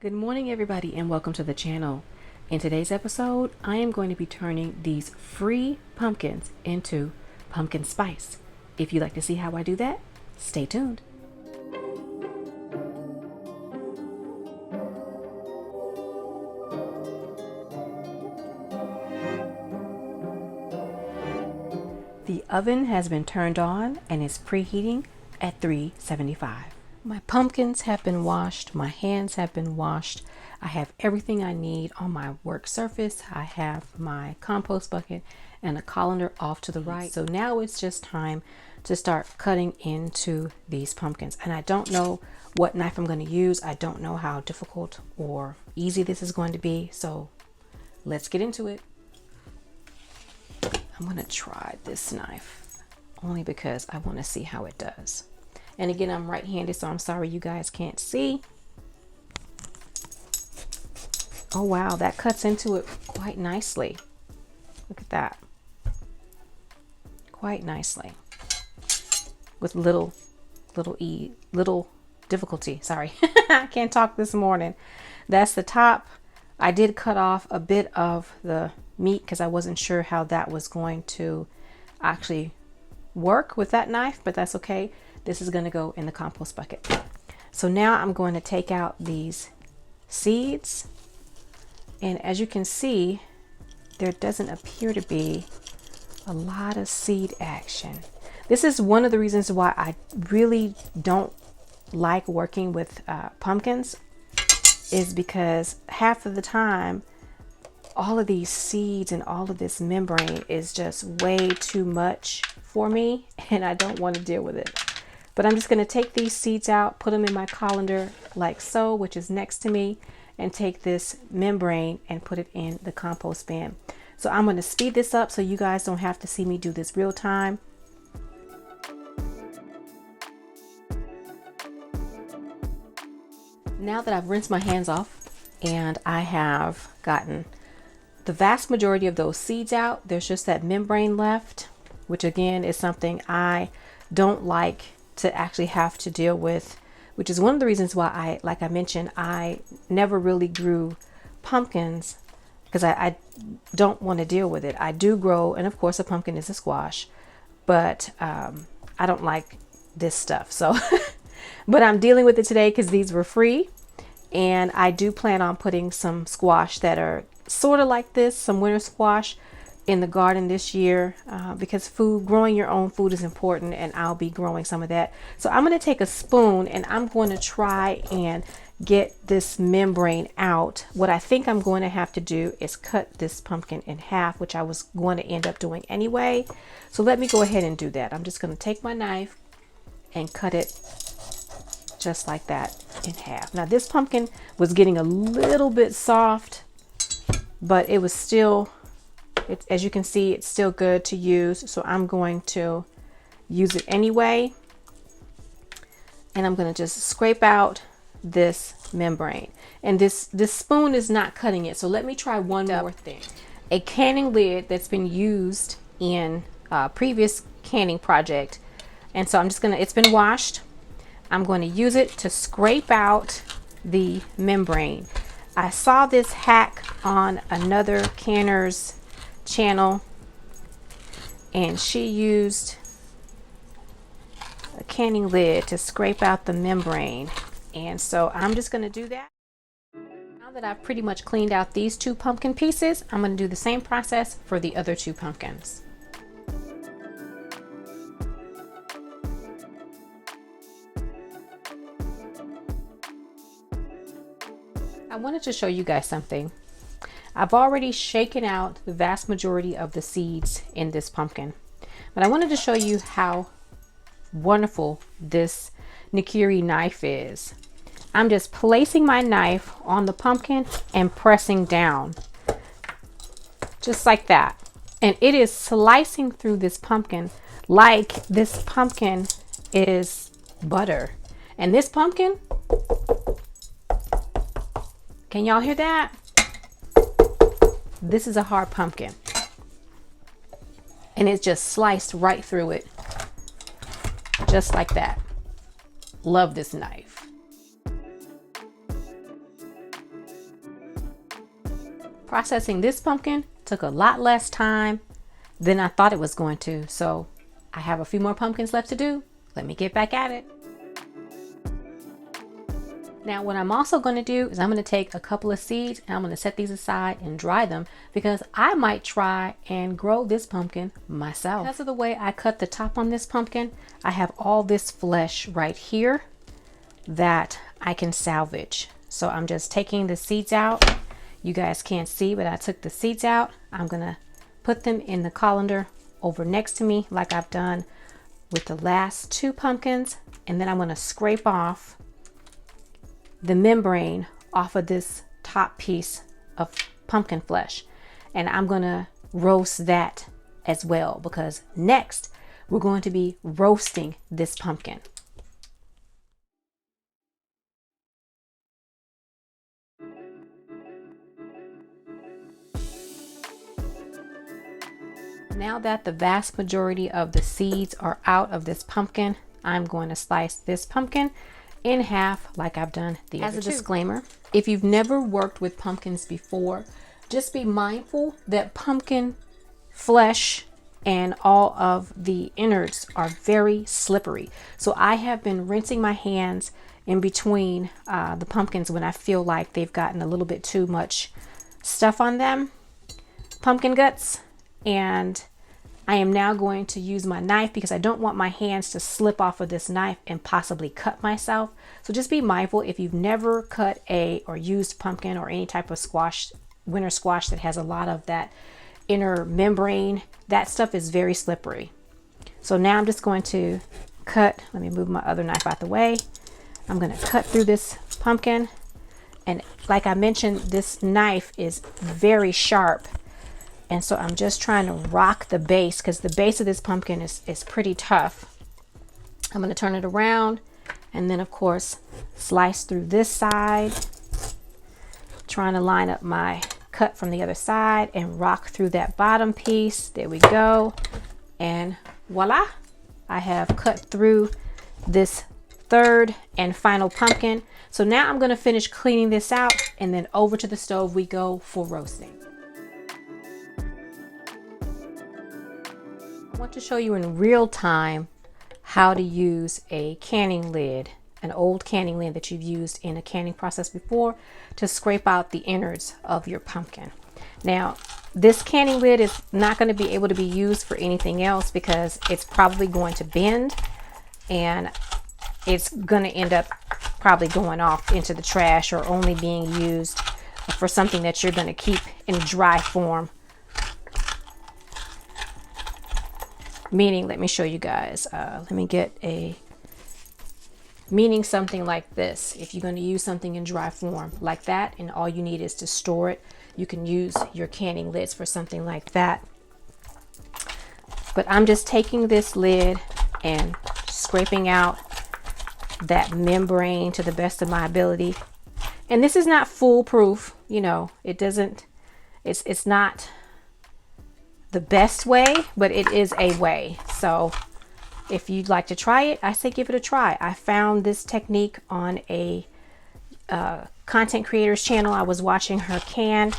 Good morning everybody and welcome to the channel. In today's episode, I am going to be turning these free pumpkins into pumpkin spice. If you'd like to see how I do that, stay tuned. The oven has been turned on and is preheating at 375. My pumpkins have been washed, my hands have been washed. I have everything I need on my work surface. I have my compost bucket and a colander off to the right. So now it's just time to start cutting into these pumpkins. And I don't know what knife I'm going to use. I don't know how difficult or easy this is going to be. So let's get into it. I'm going to try this knife only because I want to see how it does. And again, I'm right-handed, so I'm sorry you guys can't see. Oh wow, that cuts into it quite nicely. Look at that. Quite nicely. With little difficulty. Sorry, I can't talk this morning. That's the top. I did cut off a bit of the meat because I wasn't sure how that was going to actually work with that knife, but that's okay. This is going to go in the compost bucket. So now I'm going to take out these seeds. And as you can see, there doesn't appear to be a lot of seed action. This is one of the reasons why I really don't like working with pumpkins, is because half of the time, all of these seeds and all of this membrane is just way too much for me, and I don't want to deal with it. But I'm just going to take these seeds out, put them in my colander like so, which is next to me, and take this membrane and put it in the compost bin. So I'm going to speed this up so you guys don't have to see me do this real time. Now that I've rinsed my hands off and I have gotten the vast majority of those seeds out, there's just that membrane left, which again is something I don't like to actually have to deal with, which is one of the reasons why like I mentioned, I never really grew pumpkins, because I don't want to deal with it. I do grow, and of course a pumpkin is a squash, but I don't like this stuff. So, but I'm dealing with it today because these were free, and I do plan on putting some squash that are sort of like this, some winter squash, in the garden this year, because growing your own food is important, and I'll be growing some of that. So I'm going to take a spoon and I'm going to try and get this membrane out. What I think I'm going to have to do is cut this pumpkin in half, which I was going to end up doing anyway. So let me go ahead and do that. I'm just going to take my knife and cut it just like that in half. Now this pumpkin was getting a little bit soft, but it was still, as you can see, it's still good to use. So I'm going to use it anyway. And I'm going to just scrape out this membrane. And this spoon is not cutting it. So let me try one more thing. A canning lid that's been used in a previous canning project. And so I'm just going to, it's been washed. I'm going to use it to scrape out the membrane. I saw this hack on another canner's channel, and she used a canning lid to scrape out the membrane, and so I'm just going to do that. Now that I've pretty much cleaned out these two pumpkin pieces, I'm going to do the same process for the other two pumpkins. I wanted to show you guys something. I've already shaken out the vast majority of the seeds in this pumpkin, but I wanted to show you how wonderful this Nikiri knife is. I'm just placing my knife on the pumpkin and pressing down, just like that. And it is slicing through this pumpkin like this pumpkin is butter. And this pumpkin, can y'all hear that? This is a hard pumpkin, and it's just sliced right through it, just like that. Love this knife. Processing this pumpkin took a lot less time than I thought it was going to. So I have a few more pumpkins left to do. Let me get back at it. Now what I'm also going to do is I'm going to take a couple of seeds and I'm going to set these aside and dry them because I might try and grow this pumpkin myself. Because of the way I cut the top on this pumpkin, I have all this flesh right here that I can salvage. So I'm just taking the seeds out. You guys can't see, but I took the seeds out. I'm going to put them in the colander over next to me like I've done with the last two pumpkins. And then I'm going to scrape off the membrane off of this top piece of pumpkin flesh. And I'm going to roast that as well because next we're going to be roasting this pumpkin. Now that the vast majority of the seeds are out of this pumpkin, I'm going to slice this pumpkin in half like I've done the other two. As a disclaimer, if you've never worked with pumpkins before, just be mindful that pumpkin flesh and all of the innards are very slippery. So I have been rinsing my hands in between the pumpkins when I feel like they've gotten a little bit too much stuff on them, pumpkin guts. And I am now going to use my knife because I don't want my hands to slip off of this knife and possibly cut myself. So just be mindful if you've never cut or used pumpkin or any type of squash, winter squash that has a lot of that inner membrane, that stuff is very slippery. So now I'm just going to cut, let me move my other knife out the way. I'm going to cut through this pumpkin. And like I mentioned, this knife is very sharp. And so I'm just trying to rock the base because the base of this pumpkin is pretty tough. I'm going to turn it around and then of course slice through this side, trying to line up my cut from the other side and rock through that bottom piece. There we go. And voila, I have cut through this third and final pumpkin. So now I'm going to finish cleaning this out and then over to the stove we go for roasting. I want to show you in real time how to use a canning lid, an old canning lid that you've used in a canning process before, to scrape out the innards of your pumpkin. Now, this canning lid is not going to be able to be used for anything else because it's probably going to bend and it's going to end up probably going off into the trash or only being used for something that you're going to keep in dry form. Meaning, let me show you guys. Let me get meaning something like this. If you're going to use something in dry form like that, and all you need is to store it, you can use your canning lids for something like that. But I'm just taking this lid and scraping out that membrane to the best of my ability. And this is not foolproof, you know, it doesn't, it's not the best way, but it is a way. So if you'd like to try it, I say give it a try. I found this technique on a content creator's channel. I was watching her can,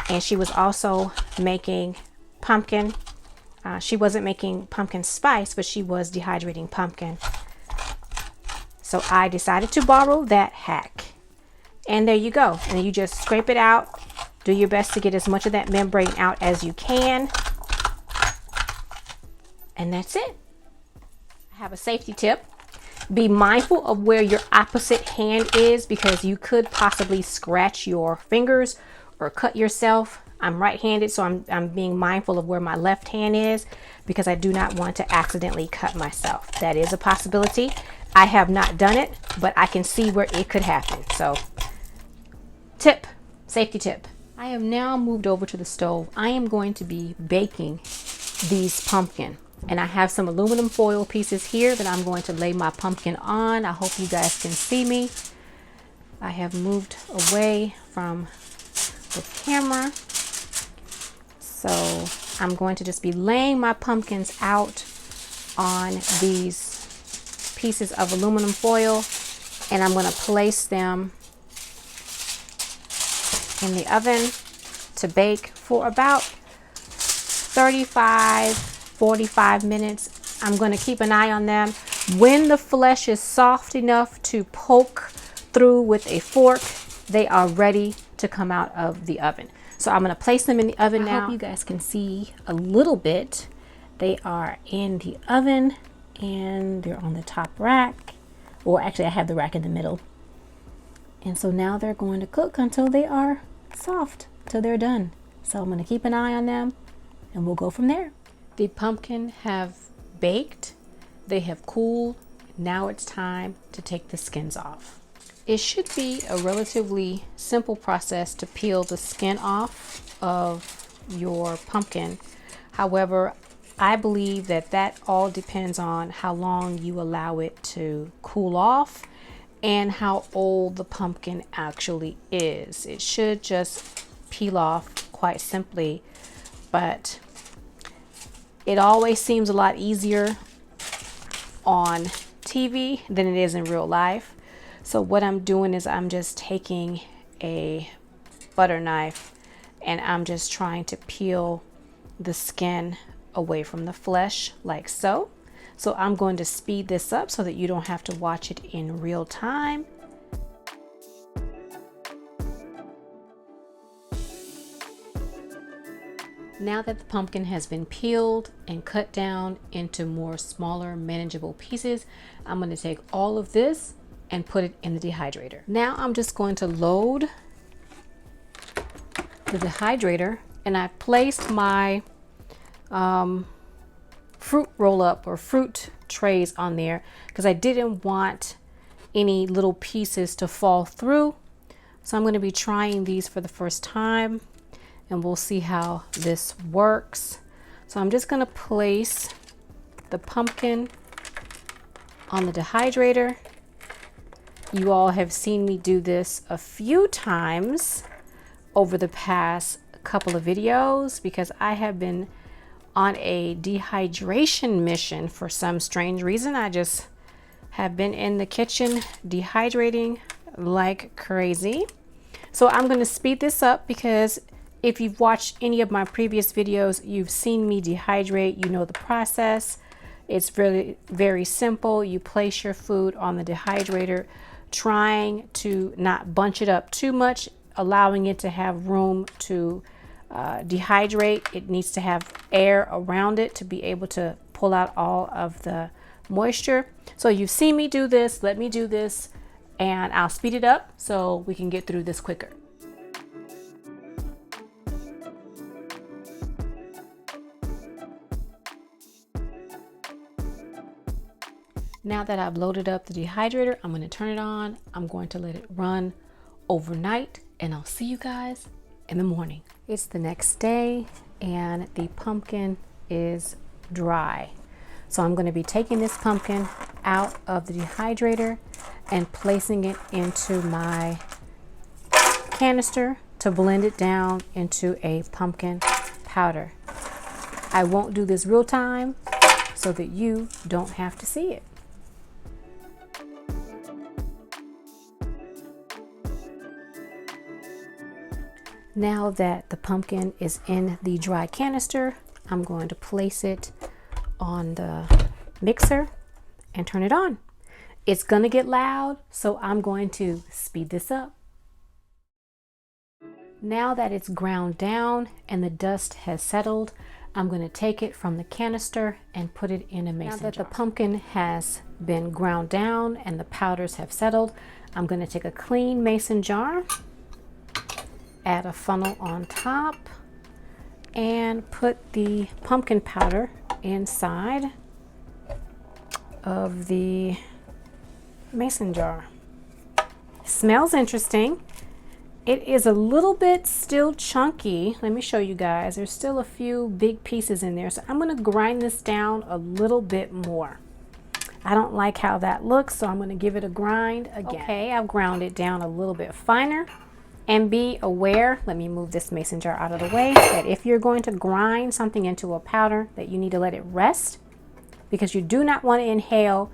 and she was also making pumpkin. She wasn't making pumpkin spice, but she was dehydrating pumpkin. So I decided to borrow that hack. And there you go. And you just scrape it out. Do your best to get as much of that membrane out as you can. And that's it. I have a safety tip. Be mindful of where your opposite hand is because you could possibly scratch your fingers or cut yourself. I'm right-handed, so I'm being mindful of where my left hand is because I do not want to accidentally cut myself. That is a possibility. I have not done it, but I can see where it could happen. So tip, safety tip. I have now moved over to the stove. I am going to be baking these pumpkin. And I have some aluminum foil pieces here that I'm going to lay my pumpkin on. I hope you guys can see me. I have moved away from the camera. So I'm going to just be laying my pumpkins out on these pieces of aluminum foil. And I'm going to place them in the oven to bake for about 35-45 minutes. I'm going to keep an eye on them. When the flesh is soft enough to poke through with a fork, they are ready to come out of the oven. So I'm going to place them in the oven now. I hope you guys can see a little bit. They are in the oven and they're on the top rack. Well, actually I have the rack in the middle. And so now they're going to cook until they are soft, till they're done. So I'm going to keep an eye on them and we'll go from there. The pumpkin have baked. They have cooled. Now it's time to take the skins off. It should be a relatively simple process to peel the skin off of your pumpkin. However, I believe that all depends on how long you allow it to cool off and how old the pumpkin actually is. It should just peel off quite simply, but it always seems a lot easier on TV than it is in real life. So what I'm doing is I'm just taking a butter knife and I'm just trying to peel the skin away from the flesh like so. So I'm going to speed this up so that you don't have to watch it in real time. Now that the pumpkin has been peeled and cut down into more smaller, manageable pieces, I'm going to take all of this and put it in the dehydrator. Now I'm just going to load the dehydrator, and I've placed my fruit roll up or fruit trays on there because I didn't want any little pieces to fall through. So I'm going to be trying these for the first time and we'll see how this works. So I'm just going to place the pumpkin on the dehydrator. You all have seen me do this a few times over the past couple of videos because I have been on a dehydration mission for some strange reason. I just have been in the kitchen dehydrating like crazy. So I'm going to speed this up because if you've watched any of my previous videos, you've seen me dehydrate. You know the process. It's really very simple. You place your food on the dehydrator, trying to not bunch it up too much, allowing it to have room to dehydrate. It needs to have air around it to be able to pull out all of the moisture. So you've seen me do this. Let me do this and I'll speed it up so we can get through this quicker. Now that I've loaded up the dehydrator, I'm going to turn it on. I'm going to let it run overnight and I'll see you guys in the morning. It's the next day and the pumpkin is dry. So I'm going to be taking this pumpkin out of the dehydrator and placing it into my canister to blend it down into a pumpkin powder. I won't do this real time so that you don't have to see it. Now that the pumpkin is in the dry canister, I'm going to place it on the mixer and turn it on. It's going to get loud, so I'm going to speed this up. Now that it's ground down and the dust has settled, I'm going to take it from the canister and put it in a mason jar. Now that the pumpkin has been ground down and the powders have settled, I'm going to take a clean mason jar, add a funnel on top, and put the pumpkin powder inside of the mason jar. Smells interesting. It is a little bit still chunky. Let me show you guys. There's still a few big pieces in there. So I'm going to grind this down a little bit more. I don't like how that looks, so I'm going to give it a grind again. Okay, I've ground it down a little bit finer. And be aware, let me move this mason jar out of the way, that if you're going to grind something into a powder, that you need to let it rest because you do not want to inhale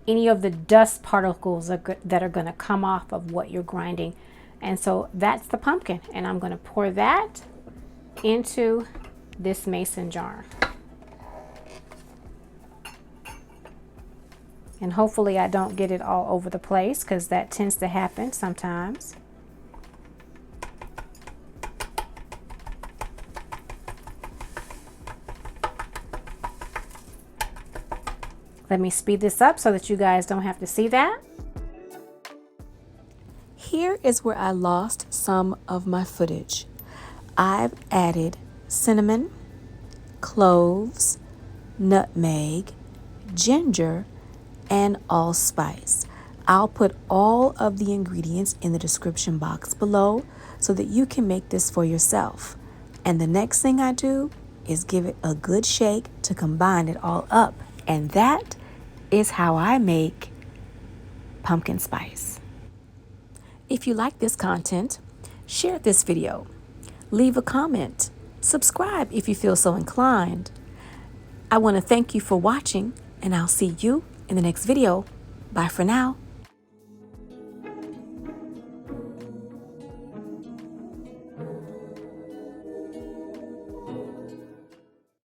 any of the dust particles that are going to come off of what you're grinding. And so that's the pumpkin, and I'm going to pour that into this mason jar. And hopefully I don't get it all over the place, because that tends to happen sometimes. Let me speed this up so that you guys don't have to see that. Here is where I lost some of my footage. I've added cinnamon, cloves, nutmeg, ginger, and allspice. I'll put all of the ingredients in the description box below so that you can make this for yourself. And the next thing I do is give it a good shake to combine it all up. And that is how I make pumpkin spice. If you like this content, share this video, leave a comment, subscribe if you feel so inclined. I want to thank you for watching, and I'll see you in the next video. Bye for now.